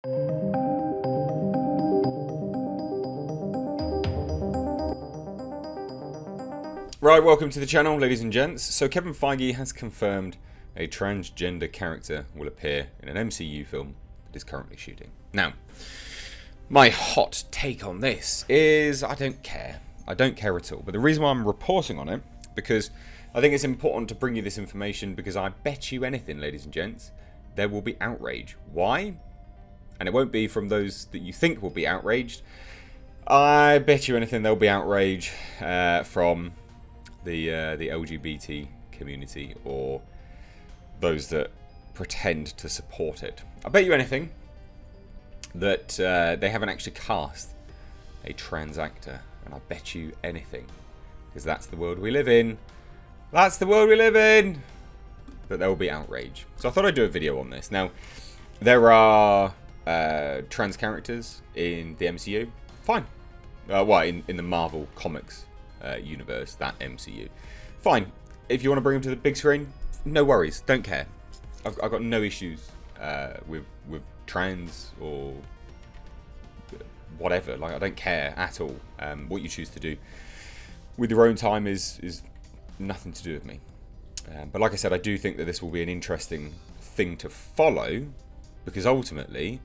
Right, welcome to the channel, ladies and gents. So Kevin Feige has confirmed a transgender character will appear in an MCU film that is currently shooting. Now, my hot take on this is I don't care. I don't care at all. But the reason why I'm reporting on it, because I think it's important to bring you this information, because I bet you anything, ladies and gents, there will be outrage. Why? And it won't be from those that you think will be outraged. I bet you anything there'll be outrage from the LGBT community, or those that pretend to support it. I bet you anything that they haven't actually cast a trans actor, and I bet you anything, because that's the world we live in. That's the world we live in. That there will be outrage. So I thought I'd do a video on this. Now, there are trans characters in the MCU. Fine. In the Marvel Comics universe, that MCU. Fine. If you want to bring them to the big screen, no worries. Don't care. I've got no issues with trans or whatever. Like, I don't care at all. What you choose to do with your own time is nothing to do with me. But like I said, I do think that this will be an interesting thing to follow, because ultimately,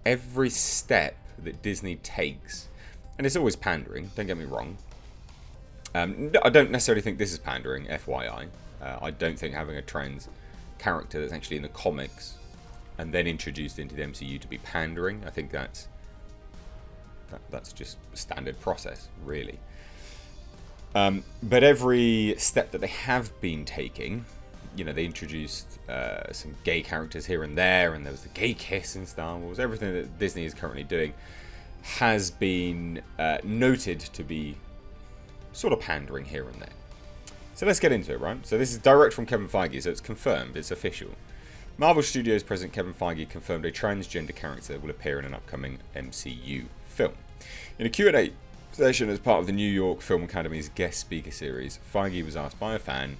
every step that Disney takes, and it's always pandering, don't get me wrong. I don't necessarily think this is pandering, FYI. I don't think having a trans character that's actually in the comics and then introduced into the MCU to be pandering. I think that's just a standard process, really. But every step that they have been taking, you know, they introduced some gay characters here and there, and there was the gay kiss in Star Wars. Everything that Disney is currently doing has been noted to be sort of pandering here and there. So let's get into it, right? So this is direct from Kevin Feige, so it's confirmed, it's official. Marvel Studios president Kevin Feige confirmed a transgender character will appear in an upcoming MCU film. In a Q&A session as part of the New York Film Academy's guest speaker series, Feige was asked by a fan,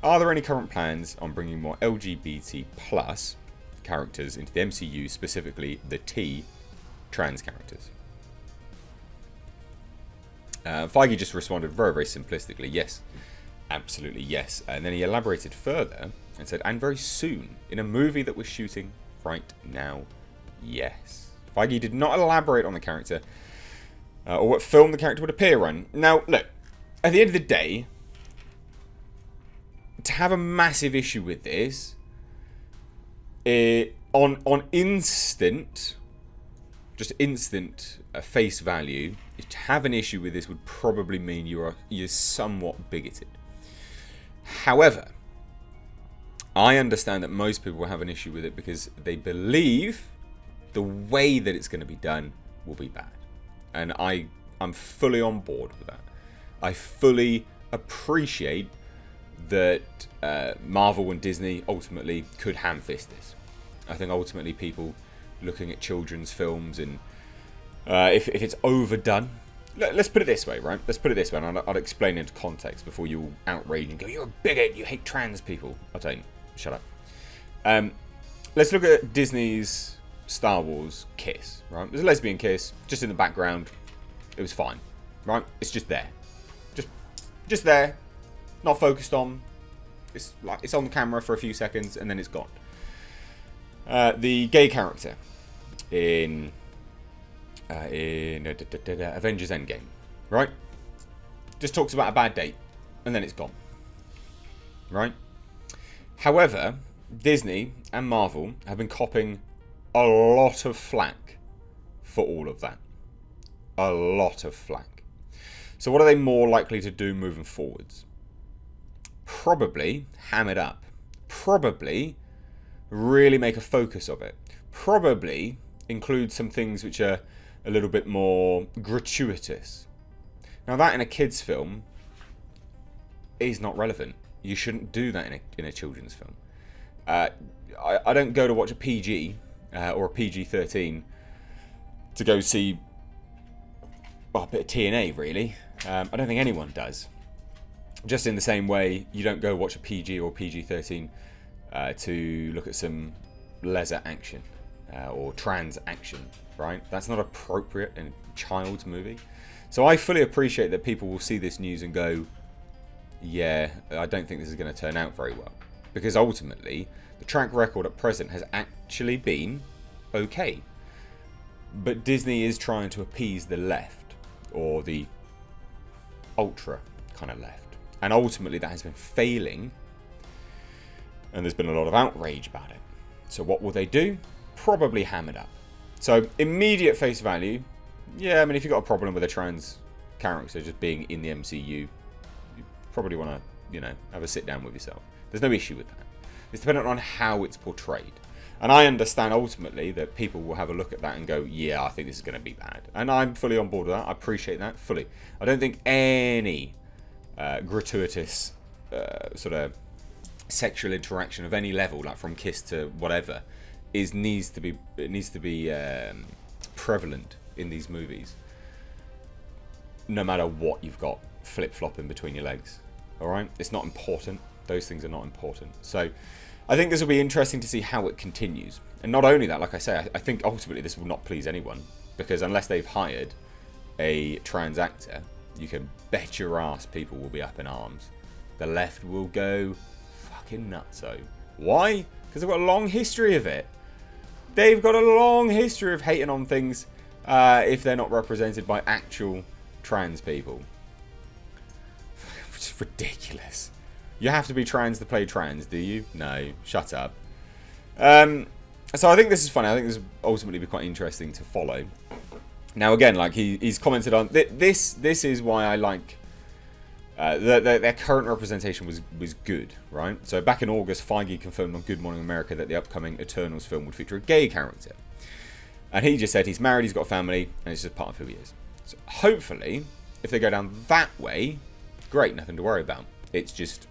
are there any current plans on bringing more LGBT plus characters into the MCU, specifically the T trans characters? Feige just responded very, very simplistically, yes, absolutely yes. And then he elaborated further and said, and very soon, in a movie that we're shooting right now, yes. Feige did not elaborate on the character or what film the character would appear in. Now, look, at the end of the day, to have a massive issue with this, on instant, just instant face value, to have an issue with this would probably mean you're somewhat bigoted. However, I understand that most people will have an issue with it because they believe the way that it's going to be done will be bad. And I'm fully on board with that. I fully appreciate that Marvel and Disney ultimately could ham-fist this. I think ultimately people looking at children's films, and if it's overdone, let's put it this way, right? Let's put it this way, and I'll explain into context before you all outrage and go, you're a bigot, you hate trans people. I don't. Shut up. Let's look at Disney's Star Wars kiss, right? There's a lesbian kiss just in the background. It was fine, right? It's just there, just there, not focused on. It's like it's on the camera for a few seconds and then it's gone. The gay character in Avengers Endgame, right? Just talks about a bad date and then it's gone, right? However, Disney and Marvel have been copping a lot of flack for all of that. A lot of flack. So what are they more likely to do moving forwards? Probably ham it up. Probably really make a focus of it. Probably include some things which are a little bit more gratuitous. Now that in a kid's film is not relevant. You shouldn't do that in a children's film. I don't go to watch a PG or a PG-13 to go see a bit of TNA, really. I don't think anyone does. Just in the same way, you don't go watch a PG or PG-13 to look at some leisure action. or trans action, right? That's not appropriate in a child's movie. So I fully appreciate that people will see this news and go, yeah, I don't think this is going to turn out very well. Because ultimately, the track record at present has actually been okay. But Disney is trying to appease the left, or the ultra kind of left. And ultimately that has been failing, and there's been a lot of outrage about it. So what will they do? Probably ham it up. So immediate face value, yeah, I mean, if you've got a problem with a trans character just being in the MCU, you probably want to, have a sit down with yourself. There's no issue with that. It's dependent on how it's portrayed. And I understand ultimately that people will have a look at that and go, yeah, I think this is going to be bad. And I'm fully on board with that. I appreciate that fully. I don't think any gratuitous sort of sexual interaction of any level, like from kiss to whatever, needs to be prevalent in these movies. No matter what you've got flip-flopping between your legs. Alright? It's not important. Those things are not important. So I think this will be interesting to see how it continues. And not only that, like I say, I think ultimately this will not please anyone. Because unless they've hired a trans actor, you can bet your ass people will be up in arms. The left will go fucking nutso. Why? Because they've got a long history of it. They've got a long history of hating on things if they're not represented by actual trans people. Which is ridiculous. You have to be trans to play trans, do you? No, shut up. So I think this is funny. I think this will ultimately be quite interesting to follow. Now again, like he's commented on this is why I like their current representation was good, right? So back in August, Feige confirmed on Good Morning America that the upcoming Eternals film would feature a gay character, and he just said he's married, he's got a family, and it's just part of who he is. So hopefully, if they go down that way, great, nothing to worry about. It's just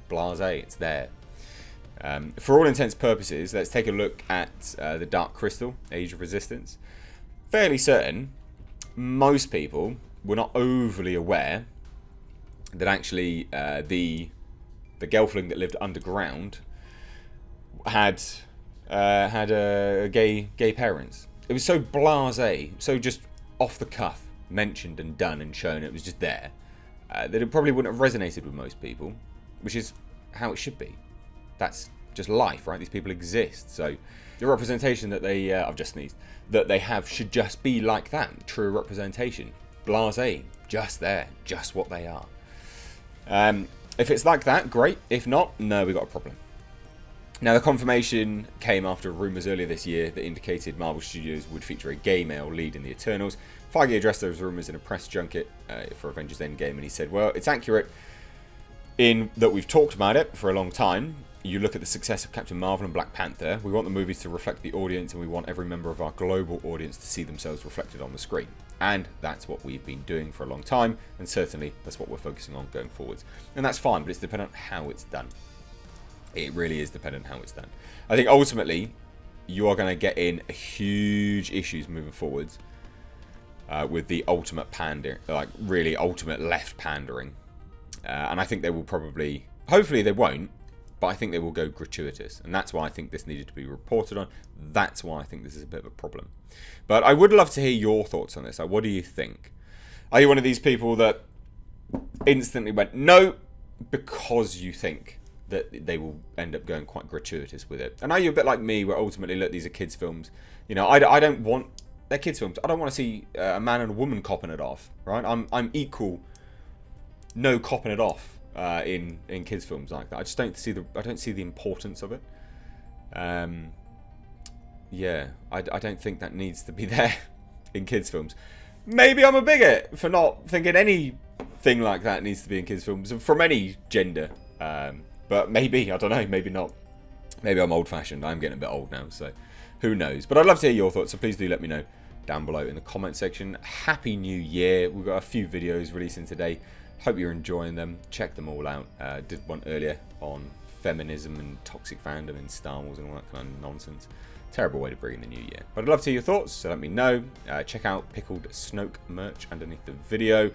blasé, it's there. For all intents and purposes, let's take a look at the Dark Crystal, Age of Resistance. Fairly certain most people were not overly aware that actually the Gelfling that lived underground had gay parents. It was so blasé, so just off the cuff, mentioned and done and shown. It was just there that it probably wouldn't have resonated with most people, which is how it should be. That's just life, right? These people exist, so the representation that they I've just sneezed, that they have should just be like that. True representation, blasé, just there, just what they are. If it's like that, great. If not, no, we got a problem. Now, the confirmation came after rumours earlier this year that indicated Marvel Studios would feature a gay male lead in the Eternals. Feige addressed those rumours in a press junket for Avengers Endgame, and he said, well, it's accurate in that we've talked about it for a long time. You look at the success of Captain Marvel and Black Panther, we want the movies to reflect the audience, and we want every member of our global audience to see themselves reflected on the screen. And that's what we've been doing for a long time, and certainly that's what we're focusing on going forwards. And that's fine, but it's dependent on how it's done. It really is dependent on how it's done. I think ultimately, you are going to get in huge issues moving forwards with the ultimate pandering, like really ultimate left pandering. And I think they will probably, hopefully they won't, but I think they will go gratuitous. And that's why I think this needed to be reported on. That's why I think this is a bit of a problem. But I would love to hear your thoughts on this. Like, what do you think? Are you one of these people that instantly went, no, because you think that they will end up going quite gratuitous with it? And are you a bit like me, where ultimately, look, these are kids' films. You know, I don't want, they're kids' films. I don't want to see a man and a woman copping it off, right? I'm equal, no copping it off in kids' films like that. I just don't see the importance of it. Yeah, I don't think that needs to be there in kids' films. Maybe I'm a bigot for not thinking anything like that needs to be in kids' films from any gender. But maybe, I don't know, maybe not. Maybe I'm old-fashioned. I'm getting a bit old now, so who knows. But I'd love to hear your thoughts, so please do let me know down below in the comment section. Happy New Year. We've got a few videos releasing today. Hope you're enjoying them. Check them all out. Did one earlier on feminism and toxic fandom in Star Wars and all that kind of nonsense. Terrible way to bring in the new year. But I'd love to hear your thoughts, so let me know. Check out Pickled Snoke merch underneath the video.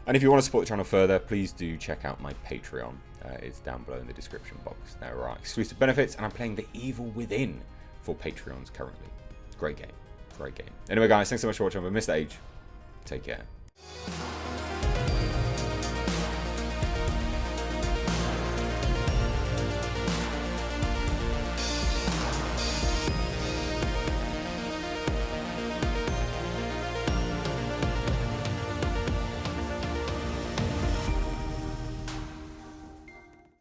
And if you want to support the channel further, please do check out my Patreon. It's down below in the description box. There are exclusive benefits, and I'm playing The Evil Within for Patreons currently. Great game. Great game. Anyway, guys, thanks so much for watching. I've missed Age. Take care.